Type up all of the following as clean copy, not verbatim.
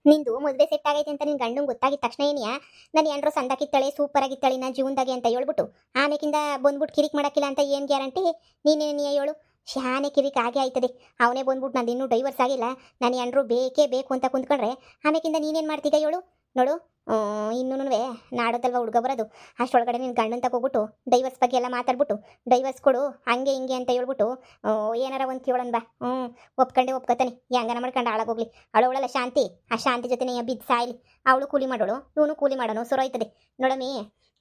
ನಿಂದು ಮದುವೆ ಸೆಟ್ ಆಗೈತೆ ಅಂತ ನಿನ್ ಗಂಡಂಗೆ ಗೊತ್ತಾಗಿದ ತಕ್ಷಣ ಏನಿಯಾ ನಾನು ಏನ್ರೋ ಸಂದಾಕಿತ್ತಾಳೆ ಸೂಪರ್ ಆಗಿತ್ತಾಳೆ ನಾ ಜೀವನದಾಗೆ ಅಂತ ಹೇಳ್ಬಿಟ್ಟು ಆಮೇಕಿಂದ ಬಂದ್ಬಿಟ್ಟು ಕಿರಿಕ್ ಮಾಡಕ್ಕಿಲ್ಲ ಅಂತ ಏನು ಗ್ಯಾರಂಟಿ ನೀನೇ ಹೇಳು. ಶಾನೆ ಕಿರಿಕ್ ಆಗೇ ಆಯ್ತದೆ. ಅವನೇ ಬಂದ್ಬಿಟ್ಟು ನಂದು ಇನ್ನೂ ಡೈವರ್ಸ್ ಆಗಿಲ್ಲ, ನಾನು ಏನ್ರು ಬೇಕೇ ಬೇಕು ಅಂತ ಕುಂತ್ಕೊಂಡ್ರೆ ಆಮೇಕಿಂದ ನೀನೇನು ಮಾಡ್ತೀಗ ಹೇಳು. ನೋಡು, ಇನ್ನೂ ನಾಡೋದಲ್ವ ಹುಡುಗ ಬರೋದು. ಅಷ್ಟೊಳಗಡೆ ನಿನ್ನ ಗಂಡನ್ ತಗೋಗ್ಬಿಟ್ಟು ಡೈವರ್ಸ್ ಬಗ್ಗೆ ಎಲ್ಲ ಮಾತಾಡ್ಬಿಟ್ಟು ಡೈವರ್ಸ್ ಕೊಡು ಹಂಗೆ ಹಿಂಗೆ ಅಂತ ಹೇಳ್ಬಿಟ್ಟು ಏನಾರ ಒಂದು ಕೇಳೋಣ ಬಾ. ಒಪ್ಕೊತಾನೆ ಹೆಂಗನ ಮಾಡ್ಕೊಂಡು ಹಾಳಾಗೋಗ್ಲಿ. ಅವಳವಳಲ್ಲ ಶಾಂತಿ, ಆ ಶಾಂತಿ ಜೊತೆನೇ ಬಿದ್ದು ಸಾಯ್ಲಿ. ಅವಳು ಕೂಲಿ ಮಾಡೋಳು, ಇವನು ಕೂಲಿ ಮಾಡೋನು, ಸುರೋಯ್ತದೆ. ನೋಡಮ್ಮಿ,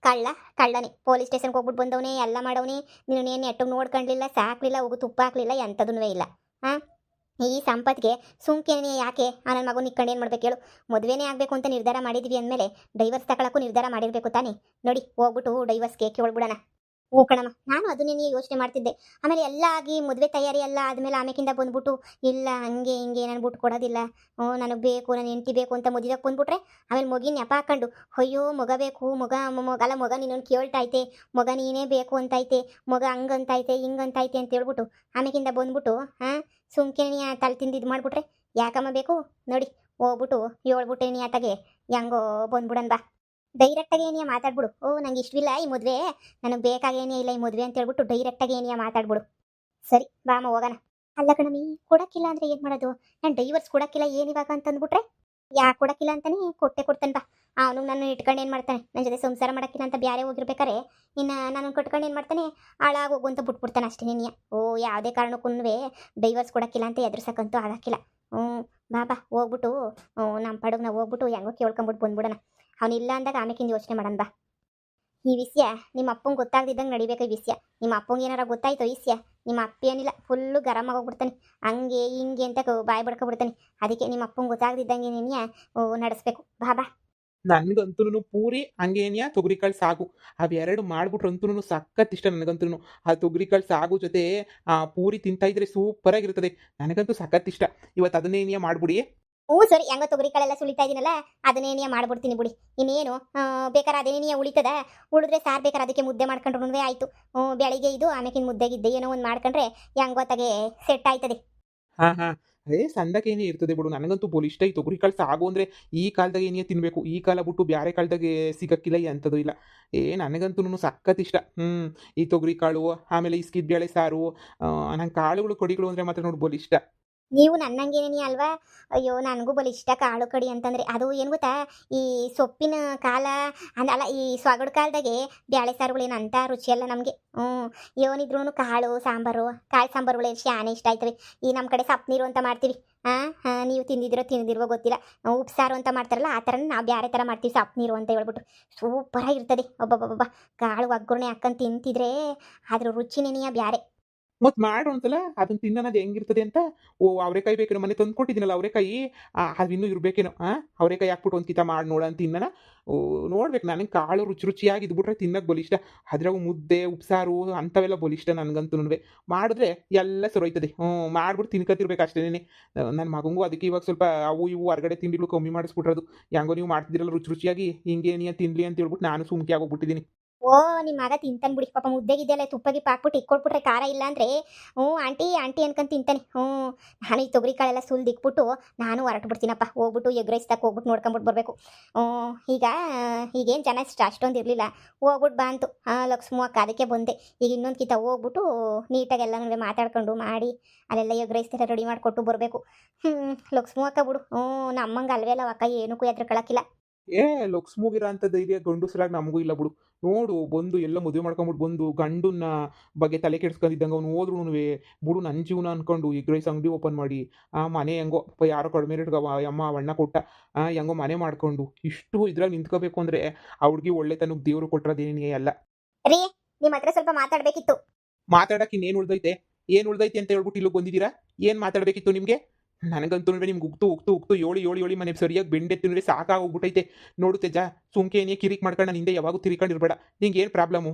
ಕಳ್ಳನೇ ಪೊಲೀಸ್ ಸ್ಟೇಷನ್ಗೆ ಹೋಗ್ಬಿಟ್ಟು ಬಂದವನೇ ಎಲ್ಲ ಮಾಡವನೇ. ನೀನು ಏನು ನೆಟ್ಟಿಗೆ ನೋಡ್ಕೊಂಡ್ಲಿಲ್ಲ, ಸಾಕ್ಲಿಲ್ಲ, ಹೋಗು ತುಪ್ಪ ಹಾಕ್ಲಿಲ್ಲ, ಎಂಥದೂ ಇಲ್ಲ. ಹಾಂ, ಈ ಸಂಪತ್ಗೆ ಸುಮ್ಕೇನೆ ಯಾಕೆ ಆ ನನ್ನ ಮಗು ನಿಕ್ಕೊಂಡು ಏನು ಮಾಡ್ಬೇಕು ಹೇಳು. ಮದುವೆನೇ ಆಗಬೇಕು ಅಂತ ನಿರ್ಧಾರ ಮಾಡಿದ್ವಿ ಅಂದಮೇಲೆ ಡೈವರ್ಸ್ ತಗೊಳಕ್ಕೂ ನಿರ್ಧಾರ ಮಾಡಿರಬೇಕು ತಾನೇ. ನೋಡಿ, ಹೋಗ್ಬಿಟ್ಟು ಡೈವರ್ಸ್ಗೆ ಕೇಳ್ಬಿಡೋಣ. ಹ್ಞೂ ಕಣಮ್ಮ, ನಾನು ಅದನ್ನೇ ಯೋಚನೆ ಮಾಡ್ತಿದ್ದೆ. ಆಮೇಲೆ ಎಲ್ಲ ಆಗಿ ಮದುವೆ ತಯಾರಿ ಎಲ್ಲ ಆದಮೇಲೆ ಆಮೇಕಿಂದ ಬಂದ್ಬಿಟ್ಟು ಇಲ್ಲ ಹಂಗೆ ಹಿಂಗೆ ನಾನು ಬಿಟ್ಟು ಕೊಡೋದಿಲ್ಲ, ನನಗೆ ಬೇಕು, ನಾನು ಹೆಂಡ್ತಿ ಬೇಕು ಅಂತ ಮದುವೆಗೆ ಬಂದ್ಬಿಟ್ರೆ ಆಮೇಲೆ ಮಗಿನ ನೆಪ ಹಾಕೊಂಡು ಅಯ್ಯೋ ಮಗ ಬೇಕು, ಮಗ ನಿನ್ನನ್ನು ಕೇಳ್ತೈತೆ, ಮಗ ನೀನೇ ಬೇಕು ಅಂತೈತೆ, ಮಗ ಹಂಗಂತೈತೆ ಹಿಂಗಂತೈತೆ ಅಂತ ಹೇಳ್ಬಿಟ್ಟು ಆಮೇಕಿಂದ ಬಂದ್ಬಿಟ್ಟು ಸುಮ್ಕೆ ನೀ ತಲೆ ತಿಂದು ಇದು ಮಾಡಿಬಿಟ್ರೆ ಯಾಕಮ್ಮ ಬೇಕು. ನೋಡಿ, ಹೋಗ್ಬಿಟ್ಟು ಹೇಳ್ಬಿಟ್ಟೆ ನೀ ಆತಗೆ ಹೆಂಗೋ ಬಂದ್ಬಿಡನ್ ಬಾ. ಡೈರೆಕ್ಟಾಗಿ ಏನಿಯ ಮಾತಾಡ್ಬಿಡು. ನಂಗೆ ಇಷ್ಟವಿಲ್ಲ ಈ ಮದುವೆ, ನನಗೆ ಬೇಕಾಗೇನೇ ಇಲ್ಲ ಈ ಮದುವೆ ಅಂತ ಹೇಳ್ಬಿಟ್ಟು ಡೈರೆಕ್ಟಾಗಿ ಏನಿಯ ಮಾತಾಡ್ಬಿಡು. ಸರಿ ಬಾಮ ಹೋಗೋಣ. ಅಲ್ಲ ಕಣಮಿ, ಕೊಡಕ್ಕಿಲ್ಲ ಅಂದರೆ ಏನು ಮಾಡೋದು? ನಾನು ಡೈವರ್ಸ್ ಕೊಡಕ್ಕಿಲ್ಲ ಏನಿವಾಗ ಅಂತಂದ್ಬಿಟ್ರೆ ಯಾಕೆ ಕೊಡಕ್ಕಿಲ್ಲ ಅಂತಾನೆ ಕೊಡ್ತಾನೆ ಬಾ. ಅವನು ನನ್ನ ಇಟ್ಕೊಂಡು ಏನು ಮಾಡ್ತಾನೆ, ನನ್ನ ಜೊತೆ ಸಂಸಾರ ಮಾಡೋಕ್ಕಿಲ್ಲ ಅಂತ ಬ್ಯಾರೆ ಹೋಗಿರ್ಬೇಕಾರೆ ಇನ್ನು ನಾನು ಕಟ್ಕೊಂಡು ಏನು ಮಾಡ್ತಾನೆ, ಹಾಳಾಗಿ ಹೋಗು ಅಂತ ಬಿಟ್ಬಿಡ್ತಾನೆ ಅಷ್ಟೇ ನೀನಿಯ. ಯಾವುದೇ ಕಾರಣಕ್ಕೂ ಡೈವರ್ಸ್ ಕೊಡಕ್ಕಿಲ್ಲ ಅಂತ ಎದುರ್ಸಕ್ಕಂತೂ ಆಗಕ್ಕಿಲ್ಲ. ಬಾಬಾ ಹೋಗ್ಬಿಟ್ಟು ನಮ್ಮ ಪಡಗು ನಾವು ಹೋಗ್ಬಿಟ್ಟು ಹೆಂಗೋ ಕೇಳ್ಕೊಂಬಿಟ್ಟು ಬಂದ್ಬಿಡೋಣ. ಅವನಿಲ್ಲ ಅಂದಾಗ ಆಮೇಕಿಂದ ಯೋಚನೆ ಮಾಡೋಣ ಬಾ. ಈ ವಿಷಯ ನಿಮ್ಮ ಅಪ್ಪಂಗೆ ಗೊತ್ತಾಗ್ದಿದ್ದಂಗೆ ನಡಿಬೇಕು. ಈ ವಿಷಯ ನಿಮ್ಮ ಅಪ್ಪಂಗೆ ಏನಾರ ಗೊತ್ತಾಯ್ತು ಈ ವಿಷಯ, ನಿಮ್ಮ ಅಪ್ಪ ಏನಿಲ್ಲ ಫುಲ್ಲು ಗರಮ್ ಆಗೋಗ್ಬಿಡ್ತಾನೆ, ಹಂಗೆ ಹಿಂಗೆ ಅಂತ ಬಾಯಿ ಬಡ್ಕೊಬಿಡ್ತಾನೆ. ಅದಕ್ಕೆ ನಿಮ್ಮ ಅಪ್ಪಂಗೆ ಗೊತ್ತಾಗ್ದಿದ್ದಂಗೆ ನೀನಿಯ ನಡೆಸ್ಬೇಕು. ಬಾಬಾ, ನನಗಂತೂ ಪೂರಿ ಹಂಗೇನಿಯಾ ತೊಗರಿಕಾಳು ಸಾಗು ಅವೆರಡು ಮಾಡ್ಬಿಟ್ರಂತೂ ಸಖತ್ ಇಷ್ಟ ನನಗಂತೂ. ಆ ತೊಗರಿಕಾಳು ಸಾಗು ಜೊತೆ ಆ ಪೂರಿ ತಿಂತಾ ಇದ್ರೆ ಸೂಪರ್ ಆಗಿರ್ತದೆ. ನನಗಂತೂ ಸಖತ್ ಇಷ್ಟ. ಇವತ್ತು ಅದನ್ನೇನಿಯಾ ಮಾಡ್ಬಿಡಿ. ಸರಿ, ಹೆಂಗೋ ತೊಗರಿ ಕಾಳೆಲ್ಲ ಸುಳಿತಾ ಇದೀನಲ್ಲ ಅದನ್ನೇನಿಯ ಮಾಡ್ಬಿಡ್ತೀನಿ ಬಿಡಿ. ಇನ್ನೇನು ಬೇಕಾರೆ ಅದೇನಿಯ ಉಳಿತದ, ಉಳಿದ್ರೆ ಸಾರು ಬೇಕಾರೆ ಅದಕ್ಕೆ ಮುದ್ದೆ ಮಾಡ್ಕೊಂಡ್ರು ಆಯಿತು. ಬೆಳಿಗ್ಗೆ ಇದು ಆಮೇಕಿನ ಮುದ್ದೆಗಿದ್ದೆ ಏನೋ ಒಂದು ಮಾಡ್ಕೊಂಡ್ರೆ ಹೆಂಗೋ ತಗೆ ಸೆಟ್ ಆಯ್ತದೆ. ಹಾಂ ಹಾಂ, ಅದೇ ಸಂದಕ್ಕೇನೇ ಇರ್ತದೆ ಬಿಡು. ನನಗಂತೂ ಬೋಲ್ ಇಷ್ಟ ಈ ತೊಗರಿಕಾಳು ಸಾಗು ಅಂದರೆ. ಈ ಕಾಲದಾಗ ಏನೇ ತಿನ್ನಬೇಕು, ಈ ಕಾಲ ಬಿಟ್ಟು ಬೇರೆ ಕಾಲದಾಗೆ ಸಿಗಕ್ಕಿಲ್ಲ ಎಂಥದ್ದು ಇಲ್ಲ. ನನಗಂತೂ ಸಖತ್ ಇಷ್ಟ. ಈ ತೊಗರಿಕಾಳು ಆಮೇಲೆ ಇಸ್ಕಿದ ಬೇಳೆ ಸಾರು, ನಂಗೆ ಕಾಳುಗಳು ಕಡಿಗಳು ಅಂದರೆ ಮಾತ್ರ ನೋಡಿ ಬೋಲ್ ಇಷ್ಟ. ನೀವು ನನ್ನಂಗೇನೇ ಅಲ್ವಾ? ಅಯ್ಯೋ, ನನಗೂ ಬಲಿ ಇಷ್ಟ ಕಾಳು ಕಡಿ ಅಂತಂದರೆ. ಅದು ಏನು ಗೊತ್ತಾ, ಈ ಸೊಪ್ಪಿನ ಕಾಲ ಅಲ್ಲ, ಈ ಸೊಗಡು ಕಾಲದಾಗೆ ಬ್ಯಾಳೆ ಸಾರುಗಳೇನು ಅಂತ ರುಚಿಯಲ್ಲ ನಮಗೆ. ಏನಿದ್ರು ಕಾಳು ಸಾಂಬಾರುಗಳೇ ಶಾನೆ ಇಷ್ಟ ಆಯ್ತವೆ. ಈ ನಮ್ಮ ಕಡೆ ಸಪ್ ನೀರು ಅಂತ ಮಾಡ್ತೀವಿ. ನೀವು ತಿಂದಿದಿಲ್ವೋ ಗೊತ್ತಿಲ್ಲ. ಉಪ್ಸಾರು ಅಂತ ಮಾಡ್ತಾರಲ್ಲ ಆ ಥರ ನಾವು ಬೇರೆ ಥರ ಮಾಡ್ತೀವಿ, ಸಪ್ ನೀರು ಅಂತ ಹೇಳ್ಬಿಟ್ಟು ಸೂಪರಾಗಿರ್ತದೆ. ಒಬ್ಬೊಬ್ಬೊಬ್ಬ ಕಾಳು ಒಗ್ಗರಣೆ ಹಾಕೊಂಡು ತಿಂತಿದ್ರೆ ಅದ್ರ ರುಚಿನೇನೆಯ ಬ್ಯಾರೆ. ಮತ್ತು ಮಾಡು ಒಂದ್ಸಲ ಅದನ್ನ ತಿನ್ನೋದು ಹೆಂಗಿರ್ತದೆ ಅಂತ. ಅವರೆಕಾಯಿ ಬೇಕೇನೋ, ಮನೆ ತಂದು ಕೊಟ್ಟಿದ್ದೀನಲ್ಲ ಅವರೆಕಾಯಿ, ಅದು ಇನ್ನೂ ಇರಬೇಕೇನೋ. ಅವರೆಕಾಯಿ ಹಾಕ್ಬಿಟ್ಟು ಒಂದು ಕಿತ ಮಾಡಿ ನೋಡ ಅಂತ ತಿನ್ನೋಣ. ನೋಡ್ಬೇಕು. ನನಗೆ ಕಾಳು ರುಚಿಯಾಗಿ ಇದ್ಬಿಟ್ರೆ ತಿನ್ನಕ್ಕೆ ಬಲಿ ಇಷ್ಟ. ಅದ್ರಾಗ ಮುದ್ದೆ ಉಪ್ಸಾರು ಅಂಥವೆಲ್ಲ ಬಲಿ ಇಷ್ಟ ನನಗಂತೂ. ಮಾಡಿದ್ರೆ ಎಲ್ಲ ಸರೋಯ್ತದೆ. ಮಾಡ್ಬಿಟ್ಟು ತಿನ್ಕತಿರ್ಬೇಕು ಅಷ್ಟೇ. ನನ್ನ ಮಗಂಗೂ ಅದಕ್ಕೆ ಇವಾಗ ಸ್ವಲ್ಪ ಅವು ಇವು ಹೊರಗಡೆ ತಿಂಡಿಗಳು ಕಮ್ಮಿ ಮಾಡಿಸ್ಬಿಟ್ರದು. ಹೆಂಗೋ ನೀವು ಮಾಡ್ತಿದ್ದೀರಲ್ಲ ರುಚಿಯಾಗಿ ಹಿಂಗೆ ನೀನು ತಿನ್ನಲಿ ಅಂತ ಹೇಳ್ಬಿಟ್ಟು ನಾನು ಸುಮ್ಕೆ ಆಗೋಗ್ಬಿಟ್ಟಿದ್ದೀನಿ. ನಿಮ್ಮ ಮಗ ತಿಂತಾನೆ ಬಿಡಿ ಪಾಪ. ಮುದ್ದೆಗಿದ್ದೆಲ್ಲ ತುಪ್ಪಗಿ ಪಾಕ್ಬಿಟ್ಟು ಇಕ್ಕೊಟ್ಬಿಟ್ರೆ ಖಾರ ಇಲ್ಲ ಅಂದರೆ ಆಂಟಿ ಆಂಟಿ ಅನ್ಕೊಂಡು ತಿಂತಾನೆ. ನಾನು ಈ ತೊಗರಿ ಕಾಳೆಲ್ಲ ಇಕ್ಬಿಟ್ಟು ನಾನು ಹೊರಟು ಬಿಡ್ತೀನಪ್ಪ. ಹೋಗ್ಬಿಟ್ಟು ಎಗ್ ರೈಸ್ ತಕ್ಕ ಹೋಗ್ಬಿಟ್ಟು ನೋಡ್ಕೊಂಬಿಟ್ಟು ಬರಬೇಕು. ಈಗೇನು ಜನ ಅಷ್ಟೊಂದು ಇರಲಿಲ್ಲ, ಹೋಗ್ಬಿಟ್ಟು ಬಾ ಅಂತು ಲಕ್ಷ್ಮಿ ಅಕ್ಕ, ಅದಕ್ಕೆ ಬಂದೆ. ಈಗ ಇನ್ನೊಂದು ಕಿತ ಹೋಗ್ಬಿಟ್ಟು ನೀಟಾಗಿ ಎಲ್ಲನೂ ಮಾತಾಡ್ಕೊಂಡು ಮಾಡಿ ಅಲ್ಲೆಲ್ಲ ಎಗ್ ರೈಸ್ ಥರ ರೆಡಿ ಮಾಡಿಕೊಟ್ಟು ಬರಬೇಕು. ಲಕ್ಷ್ಮಿ ಅಕ್ಕ ಬಿಡು, ನಮ್ಮಂಗೆ ಅಲ್ವೇ ಅಲ್ಲ ಅಕ್ಕ, ಏನಕ್ಕೂ ಎದ್ರಕೊಳಕ್ಕಿಲ್ಲ. ಲಕ್ಷ್ಮೂಗಿರ ಅಂತ ಧೈರ್ಯ ಗಂಡುಸರಾಗಿ ನಮಗೂ ಇಲ್ಲ ಬಿಡು. ನೋಡು, ಬಂದು ಎಲ್ಲ ಮದುವೆ ಮಾಡ್ಕೊಂಬಿಟ್ಟು ಬಂದು ಗಂಡನ್ನ ಬಗ್ಗೆ ತಲೆ ಕೆಡ್ಸ್ಕೊಂಡಿದ್ದಂಗೆ ಅವ್ನು ಹೋದ್ರೂ ಬಿಡು ನನ್ನ ಜೀವನ ಅನ್ಕೊಂಡು ಎಗ್ ರೈಸ್ ಅಂಗಡಿ ಓಪನ್ ಮಾಡಿ ಆ ಮನೆ ಹೆಂಗೋ ಯಾರೋ ಕಡಿಮೆ ರೇಟ್ಗೆ ಅಮ್ಮ ಅಣ್ಣ ಕೊಟ್ಟ ಹೆಂಗೋ ಮನೆ ಮಾಡ್ಕೊಂಡು ಇಷ್ಟು ಇದ್ರಾಗ ನಿಂತ್ಕೋಬೇಕು ಅಂದರೆ ಆ ಹುಡುಗಿ ಒಳ್ಳೆತನಕ್ಕೆ ದೇವರು ಕೊಟ್ಟರದೇನೇ ಅಲ್ಲ. ರೀ, ನಿಮ್ಮ ಹತ್ರ ಸ್ವಲ್ಪ ಮಾತಾಡಬೇಕಿತ್ತು. ಮಾತಾಡಕ್ಕೆ ಏನು ಉಳ್ದೈತೆ ಅಂತ ಹೇಳ್ಬಿಟ್ಟು ಇಲ್ಲಿಗೆ ಬಂದಿದ್ದೀರಾ? ಏನು ಮಾತಾಡಬೇಕಿತ್ತು ನಿಮಗೆ? ನನಗಂತೂ ನಿಮ್ಗೆ ಉಗ್ತು ಏಳಿ ಮನೆ ಸರಿಯಾಗಿ ಬೆಂಡೆತ್ತಿದ್ರೆ ಸಾಕಾಗೋಗ್ಬಿಟ್ಟೈತೆ. ನೋಡು ತೆಜ, ಸುಮ್ಕೆ ಏನೇ ಕಿರಿಕ್ ಮಾಡ್ಕೊಂಡು ನಾನು ಹಿಂದೆ ಯಾವಾಗೂ ತಿರ್ಕೊಂಡಿರ್ಬೇಡ. ನಿಂಗೆ ಏನು ಪ್ರಾಬ್ಲಮ್ಮು?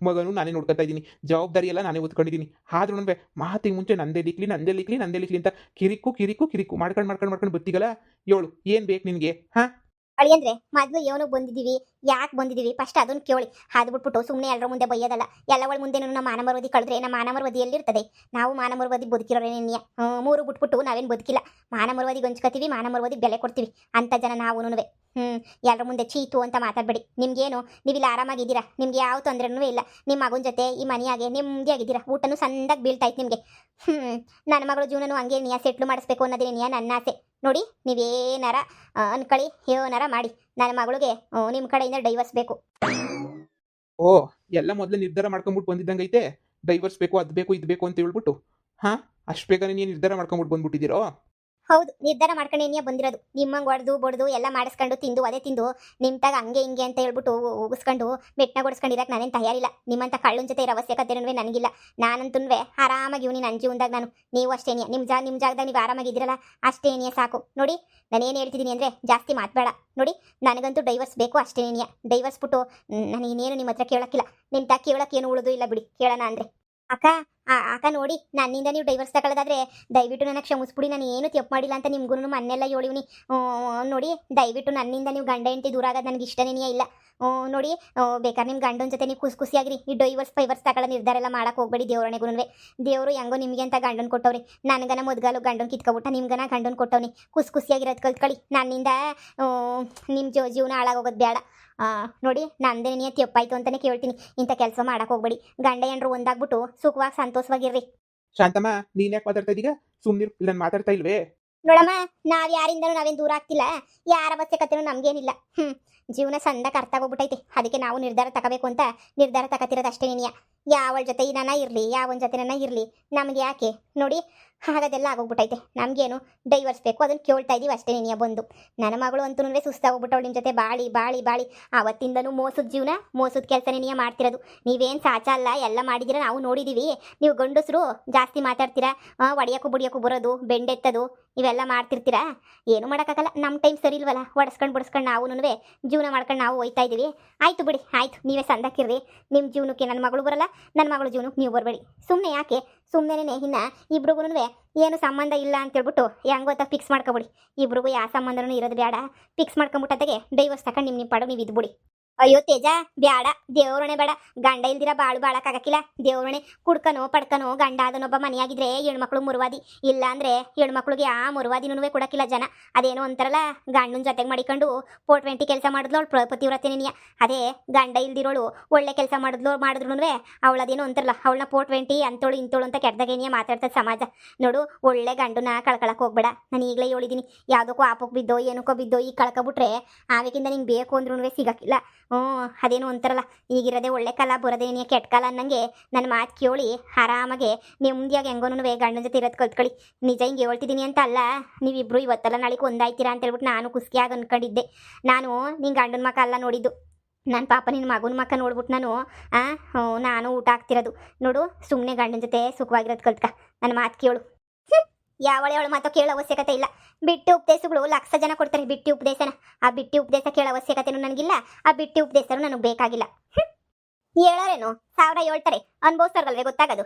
ಮಗನೂ ನಾನೇ ನೋಡ್ಕೊತಾ ಇದ್ದೀನಿ, ಜವಾಬ್ದಾರಿ ಎಲ್ಲ ನಾನೇ ಓದ್ಕೊಂಡಿದ್ದೀನಿ. ಆದ್ರೂ ಮಾತಿಗೆ ಮುಂಚೆ ನಂದೇ ಲಿಕ್ಲಿ ಅಂತ ಕಿರಿಕು ಮಾಡ್ಕೊಂಡು ಬತ್ತಿಗಲ್ಲ. ಏಳು ಏನು ಬೇಕು ನಿನಗೆ? ಅಳಿಯಂದ್ರೆ ಮೊದ್ಲು ಏನೋ ಬಂದಿದೀವಿ, ಯಾಕೆ ಬಂದಿದೀವಿ ಫಸ್ಟ್ ಅದನ್ನ ಕೇಳಿ. ಅದು ಬಿಟ್ಬಿಟ್ಟು ಸುಮ್ಮನೆ ಎಲ್ಲರ ಮುಂದೆ ಬೈಯೋದಲ್ಲ. ಎಲ್ಲವಳ ಮುಂದೆ ನಮ್ಮ ಮಾನಮರ್ವದಿ ಕಳೆದ್ರೆ ನಮ್ಮ ಮಾನಮರ್ವದಿ ಎಲ್ಲಿರ್ತದೆ? ನಾವು ಮಾನಮರ್ವದಿ ಬದುಕಿರೋರೇನೆಯ ಮೂರು ಬಿಟ್ಬಿಟ್ಟು ನಾವೇನು ಬದುಕಿಲ್ಲ. ಮಾನಮರ್ವದಿಗೆ ಹಂಚ್ಕೋತೀವಿ, ಮಾನಮರ್ವದಿಗೆ ಬೆಲೆ ಕೊಡ್ತೀವಿ ಅಂತ ಜನ ನಾವುನುವೆ. ಎಲ್ಲರ ಮುಂದೆ ಚೀತು ಅಂತ ಮಾತಾಡಬೇಡಿ. ನಿಮ್ಗೇನು, ನೀವಿಲ್ಲಿ ಆರಾಮಾಗಿದ್ದೀರಾ, ನಿಮ್ಗೆ ಯಾವ ತೊಂದರೆನೂ ಇಲ್ಲ. ನಿಮ್ಮ ಮಗನ ಜೊತೆ ಈ ಮನೆಯಾಗೆ ನೆಮ್ಮದಿ ಆಗಿದ್ದೀರಾ, ಊಟನೂ ಸಂದಾಗಿ ಬೀಳ್ತಾಯ್ತು ನಿಮಗೆ. ನನ್ನ ಮಗಳ ಜೀವನನೂ ಹಂಗೆ ನಿಯ ಸೆಟ್ಲು ಮಾಡಿಸ್ಬೇಕು ಅನ್ನೋದೇ ನಿಯ ನನ್ನ ಆಸೆ. ನೋಡಿ ನೀವೇನಾರ ಅನ್ಕೊಳ್ಳಿ, ಏನಾರ ಮಾಡಿ, ನನ್ನ ಮಗಳಿಗೆ ನಿಮ್ಮ ಕಡೆಯಿಂದ ಡೈವರ್ಸ್ ಬೇಕು. ಓ, ಎಲ್ಲ ಮೊದಲೇ ನಿರ್ಧಾರ ಮಾಡ್ಕೊಂಬಿಟ್ಟು ಬಂದಿದ್ದಂಗೈತೆ. ಡೈವರ್ಸ್ ಬೇಕು, ಅದು ಬೇಕು, ಇದು ಬೇಕು ಅಂತ ಹೇಳ್ಬಿಟ್ಟು ಹಾ, ಅಷ್ಟು ಬೇಗನೆ ನೀನು ನಿರ್ಧಾರ ಮಾಡ್ಕೊಂಬಿಟ್ಟು ಬಂದ್ಬಿಟ್ಟಿದ್ದೀರೋ? ಹೌದು, ನಿರ್ಧಾರ ಮಾಡ್ಕೊಂಡೇನಿಯ ಬಂದಿರೋದು. ನಿಮ್ಮಂಗೆ ಹೊಡೆದು ಬಡ್ದು ಎಲ್ಲ ಮಾಡಿಸ್ಕೊಂಡು ತಿಂದು ಅದೇ ತಿಂದು ನಿಮ್ತಾಗ ಹಂಗೆ ಹಿಂಗೆ ಅಂತ ಹೇಳ್ಬಿಟ್ಟು ಉಗಿಸ್ಕೊಂಡು ಮೆಟ್ನಾಗ ಹೊಡ್ಸ್ಕೊಂಡಿರಕ್ಕೆ ನಾನೇನು ತಯಾರಿಲ್ಲ. ನಿಮ್ಮಂಥ ಕಳ್ಳನ ಜೊತೆ ಇರೋ ಅವಶ್ಯಕತೆನೂ ನನಗಿಲ್ಲ. ನಾನಂತೂ ಆರಾಮಾಗಿ ಇವ್ನಿ ನನ್ನ ಜೀವನದಾಗ ನಾನು. ನೀವು ಅಷ್ಟೇನಿಯ, ನಿಮ್ಮ ಜಾಗದಾಗ ನೀವು ಆರಾಮಾಗಿದ್ದೀರಲ್ಲ ಅಷ್ಟೇನಿಯ ಸಾಕು. ನೋಡಿ ನಾನೇನು ಹೇಳ್ತಿದ್ದೀನಿ ಅಂದರೆ ಜಾಸ್ತಿ ಮಾತಬೇಡ. ನೋಡಿ ನನಗಂತೂ ಡೈವರ್ಸ್ ಬೇಕು ಅಷ್ಟೇನಿಯ. ಡೈವರ್ಸ್ ಬಿಟ್ಟು ನಾನು ಇನ್ನೇನು ನಿಮ್ಮ ಹತ್ರ ಕೇಳೋಕ್ಕಿಲ್ಲ. ನಿಮ್ಮ ತಾ ಕೇಳೋಕೆ ಏನು ಉಳಿದು ಇಲ್ಲ ಬಿಡಿ. ಕೇಳೋಣ ಅಂದರೆ ಅಕ್ಕ ಅಕ್ಕ ನೋಡಿ, ನನ್ನಿಂದ ನೀವು ಡೈವರ್ಸ್ ತಗೊಳ್ಳೋದಾದ್ರೆ ದಯವಿಟ್ಟು ನನಗೆ ಕ್ಷಮಿಸ್ಬಿಡಿ. ನಾನು ಏನು ತಪ್ಪು ಮಾಡಿಲ್ಲ ಅಂತ ನಿಮ್ಗೂ ಮನೆಯೆಲ್ಲ ಹೇಳಿವ್ನಿ. ನೋಡಿ ದಯವಿಟ್ಟು ನನ್ನಿಂದ ನೀವು ಗಂಡ ಹೆಂಡತಿ ದೂರ ಆಗೋದು ನನಗೆ ಇಷ್ಟನೇ ಇಲ್ಲ. ನೋಡಿ ಬೇಕಾದ್ರೆ ನಿಮ್ಮ ಗಂಡನ ಜೊತೆ ನೀವು ಖುಷಿಯಾಗಿರಿ. ಈ ಡೈವರ್ಸ್ ತಗೊಳ್ಳೋ ನಿರ್ಧಾರ ಎಲ್ಲ ಮಾಡಕ್ಕೆ ಹೋಗ್ಬೇಡಿ. ದೇವರಣೆಗೂ ದೇವರು ಹೆಂಗೋ ನಿಮಗೆ ಅಂತ ಗಂಡನ ಕೊಟ್ಟವ್ರಿ. ನನಗನ ಮೊದಲು ಗಂಡನ ಕಿತ್ಕೊಬಿಟ್ಟ, ನಿಮ್ಗನ ಗಂಡನ ಕೊಟ್ಟವ್ನಿ. ಖುಷಿಯಾಗಿರೋದು ಕಲ್ತ್ಕೊಳ್ಳಿ. ನನ್ನಿಂದ ನಿಮ್ಮ ಜೀವನ ಹಾಳಾಗೋಗೋದು ಬೇಡ. ನೋಡಿ ನಂದೇ ನೀನು ತಪ್ಪಾಯ್ತು ಅಂತಲೇ ಕೇಳ್ತೀನಿ. ಇಂಥ ಕೆಲಸ ಮಾಡಕ್ಕೆ ಹೋಗ್ಬೇಡಿ. ಗಂಡ ಹೆಂಡ್ರು ಒಂದಾಗ್ಬಿಟ್ಟು ಸುಖವಾಗಿ ಸಂತೋಷವಾಗಿರ್ರಿ. ಶಾಂತಮ್ಮ, ನೀನ್ ಯಾಕೆ ಮಾತಾಡ್ತಾ ಇದೀಗ? ಸುಮ್ನಿರು, ನಾನು ಮಾತಾಡ್ತಾ ಇಲ್ವೇ? ನೋಡಮ್ಮ, ನಾವ್ ಯಾರಿಂದನೂ ನಾವೇನು ದೂರ ಆಗ್ತಿಲ್ಲ. ಯಾರ ಅವಶ್ಯಕತೆನೂ ನಮ್ಗೇನಿಲ್ಲ. ಜೀವನ ಸಂದಕ್ಕೆ ಅರ್ಥ ಆಗೋಗ್ಬಿಟ್ಟೈತೆ. ಅದಕ್ಕೆ ನಾವು ನಿರ್ಧಾರ ತಗೋಬೇಕು ಅಂತ ನಿರ್ಧಾರ ತಗೋತಿರೋದು ಅಷ್ಟೇ. ನೀನಿಯ ಯಾವಳ ಜೊತೆ ನನ್ನ ಇರಲಿ, ಯಾವನ ಜೊತೆ ನನ್ನ ಇರಲಿ, ನಮ್ಗೆ ಯಾಕೆ? ನೋಡಿ ಹಾಗದೆಲ್ಲ ಆಗೋಗ್ಬಿಟ್ಟೈತೆ. ನಮಗೇನು ಡೈವರ್ಸ್ ಬೇಕು, ಅದನ್ನು ಕೇಳ್ತಾ ಇದೀವಿ ಅಷ್ಟೇ. ನೀನಿಯ ಬಂದು ನನ್ನ ಮಗಳು ಅಂತೂ ಸುಸ್ತಾಗೋಗ್ಬಿಟ್ಟವಳು ನಿಮ್ಮ ಜೊತೆ ಬಾಳಿ ಬಾಳಿ ಬಾಳಿ. ಆವತ್ತಿಂದನೂ ಮೋಸದ ಜೀವನ, ಮೋಸದ ಕೆಲಸ ನೀನಿಯ ಮಾಡ್ತಿರೋದು. ನೀವೇನು ಸಾಚ ಅಲ್ಲ, ಎಲ್ಲ ಮಾಡಿದ್ದೀರ, ನಾವು ನೋಡಿದ್ದೀವಿ. ನೀವು ಗಂಡಸರು ಜಾಸ್ತಿ ಮಾತಾಡ್ತೀರಾ, ಒಡಿಯೋಕ್ಕೂ ಬುಡಿಯೋಕ್ಕೂ ಬರೋದು, ಬೆಂಡೆತ್ತದು, ಇವೆಲ್ಲ ಮಾಡ್ತಿರ್ತೀರಾ. ಏನು ಮಾಡೋಕ್ಕಾಗಲ್ಲ. ನಮ್ಮ ಟೈಮ್ ಸರಿ ಇಲ್ವಲ್ಲ, ಒಡಿಸ್ಕೊಂಡು ಬಡಿಸ್ಕೊಂಡು ನಾವು ಜೀವನ ಮಾಡ್ಕೊಂಡು ನಾವು ಹೋಯ್ತಾ ಇದ್ದೀವಿ. ಆಯಿತು ಬಿಡಿ, ಆಯಿತು, ನೀವೇ ಸಂದಕ್ಕಿರ್ರಿ. ನಿಮ್ಮ ಜೀವನಕ್ಕೆ ನನ್ನ ಮಗಳು ಬರಲ್ಲ, ನನ್ನ ಮಗಳ ಜೀವನಕ್ಕೆ ನೀವು ಬರಬೇಡಿ. ಸುಮ್ಮನೆ ಯಾಕೆ? ಸುಮ್ಮನೆ ಇನ್ನು ಇಬ್ರಿಗೂ ಏನು ಸಂಬಂಧ ಇಲ್ಲ ಅಂತೇಳ್ಬಿಟ್ಟು ಹೆಂಗೆ ಗೊತ್ತಾ ಫಿಕ್ಸ್ ಮಾಡ್ಕೊಬಿಡಿ. ಇಬ್ರಿಗೂ ಯಾವ ಸಂಬಂಧನೂ ಇರೋದು ಬೇಡ. ಫಿಕ್ಸ್ ಮಾಡ್ಕೊಂಬಿಟ್ಟತೆಗೆ ಡೈವರ್ಸ್ ತಗೊಂಡು ನಿಮ್ಮ ಪಾಡು ನೀವು ಇದ್ಬಿಡಿ. ಅಯ್ಯೋ ತೇಜ, ಬ್ಯಾಡ, ದೇವ್ರಣೆ ಬೇಡ. ಗಂಡ ಇಲ್ದಿರ ಬಾಳಕ್ಕಾಗಕ್ಕಿಲ್ಲ. ದೇವ್ರಣೆ ಕುಡ್ಕನೋ ಪಡ್ಕನೋ ಗಂಡ ಅದನ್ನೊಬ್ಬ ಮನೆಯಾಗಿದ್ರೆ ಹೆಣ್ಮಕ್ಳು ಮುರುವಾದಿ. ಇಲ್ಲ ಅಂದ್ರೆ ಹೆಣ್ಮಕ್ಳಿಗೆ ಆ ಮುರುವಾದಿನೂ ಕೊಡಕ್ಕಿಲ್ಲ ಜನ. ಅದೇನೋ ಅಂತಾರಲ್ಲ, ಗಂಡನ ಜೊತೆಗೆ ಮಾಡಿಕೊಂಡು 420 ಕೆಲಸ ಮಾಡಿದ್ಲು ಅವಳು ಪತಿವ್ರತೆನಿಯ. ಅದೇ ಗಂಡ ಇಲ್ದಿರೋಳು ಒಳ್ಳೆ ಕೆಲಸ ಮಾಡಿದ್ಲು ಮಾಡಿದ್ರು ಅವಳದೇನೋ ಅಂತಾರಲ್ಲ, ಅವಳನ್ನ 420 ಅಂತೋಳು ಇಂತೋಳು ಅಂತ ಕೆಟ್ಟದಾಗೇನಿಯ ಮಾತಾಡ್ತದೆ ಸಮಾಜ. ನೋಡು, ಒಳ್ಳೆ ಗಂಡನ ಕಳ್ಕೊಳಕ್ಕೆ ಹೋಗ್ಬೇಡ. ನಾನು ಈಗಲೇ ಹೇಳಿದ್ದೀನಿ, ಯಾವುದಕ್ಕೂ ಆಪಕ್ಕೆ ಬಿದ್ದೋ ಏನಕ್ಕೋ ಬಿದ್ದೋ ಈಗ ಕಳ್ಕೊಬಿಟ್ರೆ ಆಮೇಕಿಂದ ನಿಂಗೆ ಬೇಕು ಅಂದ್ರೂ ಸಿಗಕ್ಕಿಲ್ಲ. ಅದೇನು ಅಂತಾರಲ್ಲ, ಈಗಿರೋದೇ ಒಳ್ಳೆ ಕಾಲ, ಬರೋದೇನೇ ಕೆಟ್ಟ ಕಾಲ ಅನ್ನಂಗೆ ನನ್ನ ಮಾತು ಕೇಳಿ ಆರಾಮಾಗೆ ನೆಮ್ಮದಿಯಾಗಿ ಹೆಂಗೋನು ಗಂಡನ ಜೊತೆ ಇರೋದು ಕಲ್ತ್ಕೊಳ್ಳಿ. ನಿಜ ಹಿಂಗೆ ಹೇಳ್ತಿದ್ದೀನಿ ಅಂತ ಅಲ್ಲ, ನೀವಿಬ್ರು ಇವತ್ತಲ್ಲ ನಾಳೆಗೆ ಒಂದಾಯ್ತೀರಾ ಅಂತ ಹೇಳ್ಬಿಟ್ಟು ನಾನು ಖುಷಿಯಾಗಿ ಅನ್ಕೊಂಡಿದ್ದೆ. ನಾನು ನಿನ್ನ ಗಂಡನ ಮಕ್ಕ ಅಲ್ಲ ನೋಡಿದ್ದು, ನನ್ನ ಪಾಪ ನಿನ್ನ ಮಗನ ಮಕ್ಕ ನೋಡ್ಬಿಟ್ಟು ನಾನು ಊಟ ಹಾಕ್ತಿರೋದು. ನೋಡು, ಸುಮ್ಮನೆ ಗಂಡನ ಜೊತೆ ಸುಖವಾಗಿರೋದು ಕಲ್ತ್ಕ. ನನ್ನ ಮಾತು ಕೇಳು. ಯಾವಳು ಮಾತು ಕೇಳೋ ಅವಶ್ಯಕತೆ ಇಲ್ಲ. ಬಿಟ್ಟಿ ಉಪದೇಶಗಳು ಲಕ್ಷ ಜನ ಕೊಡ್ತಾರೆ, ಬಿಟ್ಟಿ ಉಪದೇಶನ. ಆ ಬಿಟ್ಟಿ ಉಪದೇಶ ಕೇಳೋ ಅವಶ್ಯಕತೆನೂ ನನಗಿಲ್ಲ. ಆ ಬಿಟ್ಟಿ ಉಪದೇಶನೂ ನನಗೆ ಬೇಕಾಗಿಲ್ಲ. ಹೇಳೋರೇನು 1000 ಹೇಳ್ತಾರೆ, ಅನ್ಭವಿಸ್ತಾರಲ್ವೇ ಗೊತ್ತಾಗೋದು.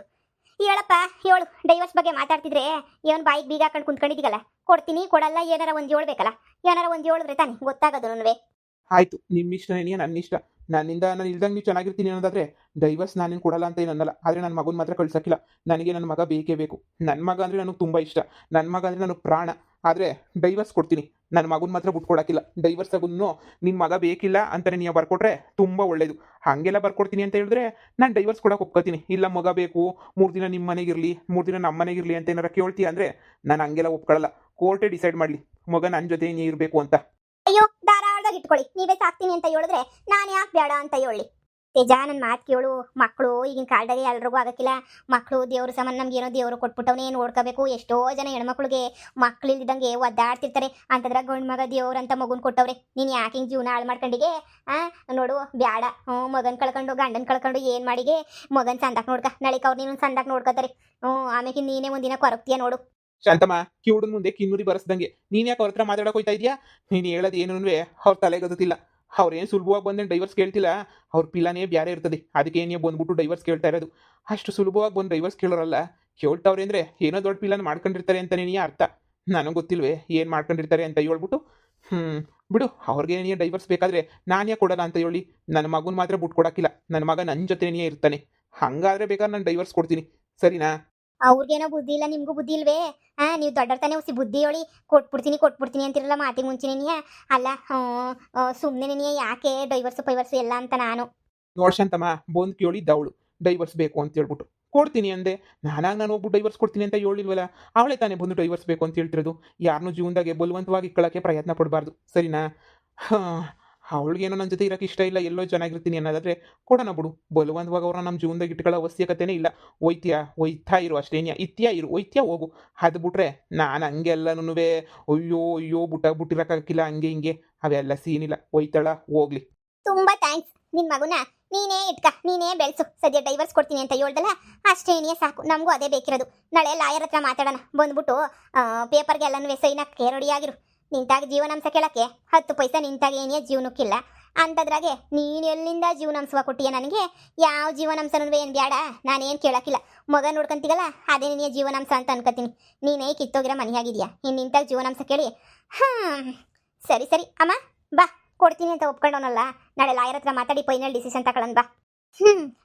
ಹೇಳಪ್ಪ ಹೇಳು. ಡೈವರ್ಸ್ ಬಗ್ಗೆ ಮಾತಾಡ್ತಿದ್ರೆ ಏನು ಬಾಯಿಗೆ ಬೀಗ ಹಾಕೊಂಡು ಕುಂತ್ಕೊಂಡಿದ್ದೀಗಲ್ಲ, ಕೊಡ್ತೀನಿ ಕೊಡಲ್ಲ ಏನಾರ ಒಂದು ಹೇಳ್ಬೇಕಲ್ಲ. ಏನಾರ ಒಂದು ಹೇಳಿದ್ರೆ ತಾನೆ ಗೊತ್ತಾಗೋದು ನನಗೆ. ಆಯ್ತು, ನಿಮ್ಮ ಇಷ್ಟನೇ, ನನ್ನ ಇಷ್ಟ. ನನ್ನಿಂದ ನಾನು ಇಲ್ದಂಗೆ ನೀವು ಚೆನ್ನಾಗಿರ್ತೀನಿ ಅನ್ನೋದಾದ್ರೆ ಡೈವರ್ಸ್ ನಾನೇನು ಕೊಡಲ್ಲ ಅಂತ ಏನು ಅನ್ನಲ್ಲ. ಆದರೆ ನನ್ನ ಮಗನ ಮಾತ್ರ ಕಳ್ಸೋಕ್ಕಿಲ್ಲ. ನನಗೆ ನನ್ನ ಮಗ ಬೇಕೇ ಬೇಕು. ನನ್ನ ಮಗ ಅಂದರೆ ನನಗೆ ತುಂಬ ಇಷ್ಟ. ನನ್ನ ಮಗ ಅಂದರೆ ನನಗೆ ಪ್ರಾಣ. ಆದರೆ ಡೈವರ್ಸ್ ಕೊಡ್ತೀನಿ, ನನ್ನ ಮಗನ ಮಾತ್ರ ಬಿಟ್ಕೊಡಕ್ಕಿಲ್ಲ. ಡೈವರ್ಸ್ ಆಗುನ್ನು ನಿನ್ನ ಮಗ ಬೇಕಿಲ್ಲ ಅಂತಲೇ ನೀವು ಬರ್ಕೊಟ್ರೆ ತುಂಬ ಒಳ್ಳೇದು. ಹಾಗೆಲ್ಲ ಬರ್ಕೊಡ್ತೀನಿ ಅಂತ ಹೇಳಿದ್ರೆ ನಾನು ಡೈವರ್ಸ್ ಕೊಡೋಕೆ ಒಪ್ಕೋತೀನಿ. ಇಲ್ಲ ಮಗ ಬೇಕು, 3 ದಿನ ನಿಮ್ಮ ಮನೆಗಿರಲಿ, 3 ದಿನ ನಮ್ಮ ಮನೆಗಿರಲಿ ಅಂತ ಏನಾರ ಕೇಳ್ತೀಯ ಅಂದರೆ ನಾನು ಹಂಗೆಲ್ಲ ಒಪ್ಕೊಳ್ಳಲ್ಲ. ಕೋರ್ಟೇ ಡಿಸೈಡ್ ಮಾಡಲಿ ಮಗ ನನ್ನ ಜೊತೆ ನೀ ಇರಬೇಕು ಅಂತ. ಅಯ್ಯೋ, ಧಾರಾಳವಾಗಿ ಇಟ್ಕೊಳ್ಳಿ. ನೀವೇ ಸಾಕ್ತೀನಿ ಅಂತ ಹೇಳಿದ್ರೆ ನಾನು ಯಾಕೆ ಬೇಡ ಅಂತ ಹೇಳಿ. ತೇಜ, ನನ್ನ ಮಾತು ಕೇಳು. ಮಕ್ಕಳು ಈಗಿನ ಕಾಲದಾಗೆ ಎಲ್ರಿಗೂ ಆಗಕ್ಕಿಲ್ಲ. ಮಕ್ಕಳು ದೇವ್ರ ಸಾಮಾನು, ನಮ್ಗೇನೋ ದೇವರು ಕೊಟ್ಬಿಟ್ಟವನೇ ನೋಡ್ಕೋಬೇಕು. ಎಷ್ಟೋ ಜನ ಹೆಣ್ಮಕ್ಳಿಗೆ ಮಕ್ಳು ಇಲ್ದಿದ್ದಂಗೆ ಒದ್ದಾಡ್ತಿರ್ತಾರೆ. ಅಂತಂದ್ರೆ ಗಂಡು ಮಗ ದೇವ್ರು ಅಂತ ಮಗುನ ಕೊಟ್ಟವ್ರೆ. ನೀನು ಯಾಕೆ ಹಿಂಗೆ ಜೀವನ ಹಾಳು ಮಾಡ್ಕೊಂಡಿಗೆ? ನೋಡು, ಬ್ಯಾಡ. ಮಗನ ಕಳ್ಕೊಂಡು ಗಂಡನ ಕಳ್ಕೊಂಡು ಏನು ಮಾಡಿಗೆ? ಮಗನ ಸಂದಾಕ್ ನೋಡ್ಕ. ನಾಳೆಗೆ ಅವ್ರು ನೀನು ಸಂದಾಕ್ ನೋಡ್ಕೋತಾರೆ. ಆಮೇಲೆ ನೀನೇ ಒಂದಿನ ಕೊರಗ್ತೀಯ ನೋಡು. ಶಾಂತಮ್ಮ, ಕಿವುಡನ ಮುಂದೆ ಕಿನ್ನೂರಿ ಬರೆಸ್ದಂಗೆ ನೀನು ಯಾಕೆ ಅವ್ರ ಹತ್ರ ಮಾತಾಡೋಕೆ ಹೋಯ್ತಾ ಇದೆಯಾ? ನೀನು ಹೇಳೋದು ಏನೂ ಅವ್ರ ತಲೆಗೊತ್ತಿಲ್ಲ. ಅವ್ರೇನು ಸುಲಭವಾಗಿ ಬಂದೇನು ಡೈವರ್ಸ್ ಕೇಳ್ತಿಲ್ಲ. ಅವ್ರ ಪಿಲಾನೇ ಬೇರೆ ಇರ್ತದೆ. ಅದಕ್ಕೆ ನೀವು ಬಂದ್ಬಿಟ್ಟು ಡೈವರ್ಸ್ ಕೇಳ್ತಾ ಇರೋದು. ಅಷ್ಟು ಸುಲಭವಾಗಿ ಬಂದು ಡೈವರ್ಸ್ ಕೇಳೋರಲ್ಲ. ಕೇಳ್ತಾವ್ರೆ ಅಂದರೆ ಏನೋ ದೊಡ್ಡ ಪಿಲಾನ ಮಾಡ್ಕೊಂಡಿರ್ತಾರೆ ಅಂತಲೇ ಅರ್ಥ. ನನಗೆ ಗೊತ್ತಿಲ್ವೇ ಏನು ಮಾಡ್ಕೊಂಡಿರ್ತಾರೆ ಅಂತ ಹೇಳ್ಬಿಟ್ಟು ಹ್ಞೂ ಬಿಡು ಅವ್ರಿಗೆ ನೀನು ಡೈವರ್ಸ್ ಬೇಕಾದರೆ ನಾನು ಯಾಕೆ ಕೊಡಲ್ಲ ಅಂತ ಹೇಳಿ ನನ್ನ ಮಗನ ಮಾತ್ರ ಬಿಟ್ಟು ಕೊಡೋಕ್ಕಿಲ್ಲ ನನ್ನ ಮಗ ನನ್ನ ಜೊತೆನೇ ಇರ್ತಾನೆ ಹಾಗಾದ್ರೆ ಬೇಕಾದ್ರೆ ನಾನು ಡೈವರ್ಸ್ ಕೊಡ್ತೀನಿ ಸರಿನಾ ಅವ್ರಿಗೇನೋ ಬುದ್ಧಿ ಇಲ್ಲ ನಿಮ್ಗೂ ಬುದ್ಧಿ ಇಲ್ವೇ ನೀವು ದೊಡ್ಡರ್ ತಾನೇ ಹುಸಿ ಬುದ್ಧಿ ಹೇಳಿ ಕೊಟ್ಬಿಡ್ತೀನಿ ಅಂತಿರಲ್ಲ ಮಾತಿಗೆ ಮುಂಚೆನೇ ಅಲ್ಲ ಸುಮ್ಮನೆ ಯಾಕೆ ಡೈವರ್ಸು ಪೈವರ್ಸು ಎಲ್ಲ ಅಂತ ನಾನು ನೋಡ್ಸಂತಮ್ಮ ಬಂದು ಕೇಳಿದ್ದವಳು ಡೈವರ್ಸ್ ಬೇಕು ಅಂತ ಹೇಳ್ಬಿಟ್ಟು ಕೊಡ್ತೀನಿ ಅಂದೆ ನಾನು ಒಬ್ಬರು ಡೈವರ್ಸ್ ಕೊಡ್ತೀನಿ ಅಂತ ಹೇಳಿಲ್ವಲ್ಲ ಅವಳೇ ತಾನೇ ಬಂದು ಡೈವರ್ಸ್ ಬೇಕು ಅಂತ ಹೇಳ್ತಿರೋದು ಯಾರನ್ನೂ ಜೀವನದಾಗೆ ಬಲವಂತವಾಗಿ ಇಟ್ಕೊಳ್ಳೋಕ್ಕೆ ಪ್ರಯತ್ನ ಪಡಬಾರ್ದು ಸರಿನಾ ಹಾಂ ಅವಳಿಗೇನೋ ನನ್ನ ಜೊತೆ ಇರೋಕ್ಕೆ ಇಷ್ಟ ಇಲ್ಲ ಎಲ್ಲೋ ಚೆನ್ನಾಗಿರ್ತೀನಿ ಅನ್ನೋದಾದ್ರೆ ಕೊಡೋಣ ಬಿಡು ಬಲವಂತವಾಗಿ ಅವ್ರನ್ನ ನಮ್ಮ ಜೀವನದಾಗ ಇಟ್ಕೊಳ್ಳೋ ಅವಶ್ಯಕತೆನೇ ಇಲ್ಲ ಒಯ್ತಾ ಇರು ಅಷ್ಟೇನ್ಯ ಇತ್ಯಾ ಇರು ಒಯ್ತ್ಯಾ ಹೋಗು ಅದು ಬಿಟ್ರೆ ನಾನು ಹಂಗೆಲ್ಲನೂ ಅಯ್ಯೋ ಬಿಟ್ಟಿರೋಕ್ಕಾಗಿಲ್ಲ ಹಂಗೆ ಹಿಂಗೆ ಅವೆಲ್ಲ ಸೀನಿಲ್ಲ ಒಯ್ತಾಳ ಹೋಗ್ಲಿ ತುಂಬಾ ಥ್ಯಾಂಕ್ಸ್ ನಿನ್ ಮಗುನ ನೀನೇ ಇಟ್ಕ ನೀನೇ ಬೆಳೆಸು ಸದ್ಯ ಡೈವರ್ಸ್ ಕೊಡ್ತೀನಿ ಅಂತ ಹೇಳ್ದಲ್ಲ ಅಷ್ಟೇನೇ ಸಾಕು ನಮಗೂ ಅದೇ ಬೇಕಿರೋದು ನಾಳೆ ಲಾಯರ್ ಹತ್ರ ಮಾತಾಡೋಣ ಬಂದ್ಬಿಟ್ಟು ಪೇಪರ್ಗೆ ಎಲ್ಲನೂ ಸೈನ್ ಹಾಕಿ ರೆಡಿಯಾಗಿರು ನಿಂತಾಗ ಜೀವನಾಂಶ ಕೇಳಕ್ಕೆ 10 ಪೈಸೆ ನಿಂತಾಗ ಏನೇ ಜೀವನಕ್ಕಿಲ್ಲ ಅಂತದ್ರಾಗೆ ನೀನು ಎಲ್ಲಿಂದ ಜೀವನಾಂಶ ಕೊಟ್ಟಿಯ ನನಗೆ ಯಾವ ಜೀವನಾಂಶನೂ ಏನು ಬೇಡ ನಾನೇನು ಕೇಳಕ್ಕಿಲ್ಲ ಮಗ ನೋಡ್ಕೊಂತೀಗಲ್ಲ ಅದೇ ನಿನ್ನ ಜೀವನಾಂಶ ಅಂತ ಅನ್ಕೋತೀನಿ ನೀನೇ ಕಿತ್ತೋಗಿರೋ ಮನೆಯಾಗಿದ್ಯಾ ಇನ್ನು ನಿಂತಾಗ ಜೀವನಾಂಶ ಕೇಳಿ ಸರಿ ಅಮ್ಮ ಬಾ ಕೊಡ್ತೀನಿ ಅಂತ ಒಪ್ಕೊಂಡವನಲ್ಲ ನಾಳೆ ಲಾಯರ್ ಹತ್ರ ಮಾತಾಡಿ ಫೈನಲ್ ಡಿಸಿಷನ್ ತಗೊಳ್ಳೋಣ ಬಾ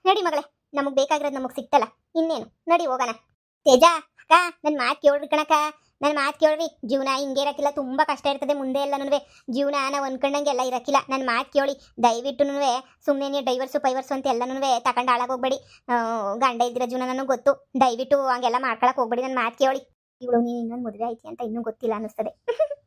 ನಡಿ ಮಗಳೇ ನಮಗೆ ಬೇಕಾಗಿರೋದು ನಮಗೆ ಸಿಕ್ತಲ್ಲ ಇನ್ನೇನು ನಡಿ ಹೋಗೋಣ ತೇಜ ಅಕ್ಕ ನನ್ನ ಮಾತು ಕೇಳ್ರಿ ಕಣಕ್ಕ ನನ್ನ ಮಾತು ಕೇಳ್ರಿ ಜೀವನ ಹಿಂಗೆ ಇರಕ್ಕಿಲ್ಲ ತುಂಬ ಕಷ್ಟ ಇರ್ತದೆ ಮುಂದೆ ಎಲ್ಲನೂ ಜೀವನ ನಾವು ಅನ್ಕೊಂಡಂಗೆಲ್ಲ ಇರಕ್ಕಿಲ್ಲ ನನ್ನ ಮಾತು ಕೇಳಿ ದಯವಿಟ್ಟು ಸುಮ್ಮನೆ ಡೈವರ್ಸು ಪೈವರ್ಸು ಅಂತ ಎಲ್ಲನೂ ತಗೊಂಡು ಹಾಳಾಗೋಗ್ಬೇಡಿ ಗಂಡ ಇದ್ದಿರೋ ಜೀವನ ನನಗೆ ಗೊತ್ತು ದಯವಿಟ್ಟು ಹಂಗೆಲ್ಲ ಮಾಡ್ಕೊಳಕ್ಕೆ ಹೋಗ್ಬೇಡಿ ನನ್ನ ಮಾತು ಕೇಳಿ ಇವಳು ನೀನು ಇನ್ನೊಂದು ಮದುವೆ ಐತಿ ಅಂತ ಇನ್ನೂ ಗೊತ್ತಿಲ್ಲ ಅನ್ನಿಸ್ತದೆ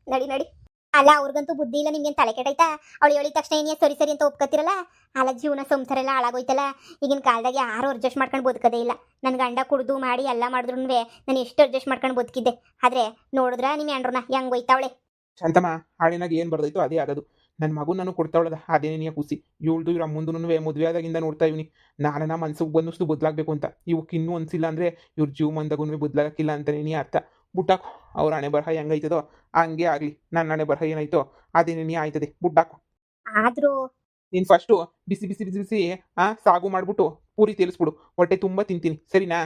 ನಡಿ ಅಲ್ಲ ಅವ್ರಿಗಂತೂ ಬುದ್ಧಿ ಇಲ್ಲ ನಿಮ್ಗೇನು ತಲೆ ಕೆಟ್ಟೈತಾ ಅವಳು ಹೇಳಿದ ತಕ್ಷಣ ಏನೇ ಸರಿ ಅಂತ ಒಪ್ಕೋತಿರಲ್ಲ ಅಲ್ಲ ಜೀವನ ಸಂಸಾರ ಎಲ್ಲ ಹಾಳಾಗೋಯ್ತಲ್ಲ ಈಗಿನ ಕಾಲದಾಗ ಯಾರು ಅಡ್ಜಸ್ಟ್ ಮಾಡ್ಕೊಂಡು ಬದುಕದೇ ಇಲ್ಲ ನನ್ನ ಗಂಡ ಕುಡ್ದು ಮಾಡಿ ಎಲ್ಲ ಮಾಡಿದ್ರು ನಾನು ಎಷ್ಟು ಅಡ್ಜಸ್ಟ್ ಮಾಡ್ಕೊಂಡು ಬದುಕಿದ್ದೆ ಆದರೆ ನೋಡಿದ್ರ ನಿಮ್ಮ ಹೆಂಡ್ರನ್ನ ಹೆಂಗೆ ಹೋಯ್ತಾವಳೆ ಶಾಂತಮ್ಮ ಹಾಳಿನಾಗ ಏನು ಬರ್ದೈತೋ ಅದೇ ಆಗೋದು ನನ್ನ ಮಗು ನಾನು ಕೊಡ್ತಾವಳದ ಅದೇ ನೀನು ಖುಷಿ ಇವಳ್ದು ಇವ್ರ ಮುಂದೂ ಮದುವೆ ಆದಾಗಿಂದ ನೋಡ್ತಾ ಇವನಿ ನಾನು ಮನ್ಸಿಗೆ ಬಂದಷ್ಟು ಬದಲಾಗಬೇಕು ಅಂತ ಇವಕ್ಕೆ ಇನ್ನೂ ಅನ್ಸಿಲ್ಲ ಅಂದರೆ ಇವ್ರ ಜೀವನದಾಗೂ ಬದಲಾಗಕ್ಕಿಲ್ಲ ಅಂತಲೇ ನೀ ಅರ್ಥ ಬುಟ್ಟಾಕು ಅವ್ರ ಹಣೆ ಬರಹ ಹೆಂಗೈತದೋ ಹಂಗೆ ಆಗಲಿ ನನ್ನ ಹಣೆ ಬರಹ ಏನಾಯ್ತೋ ಅದೇ ನೀ ಆಯ್ತದೆ ಬುಟ್ಟಾಕು ಆದರೂ ನೀನು ಫಸ್ಟು ಬಿಸಿ ಸಾಗು ಮಾಡಿಬಿಟ್ಟು ಪೂರಿ ತೇಲಿಸ್ಬಿಡು ಹೊಟ್ಟೆ ತುಂಬ ತಿಂತೀನಿ ಸರಿನಾ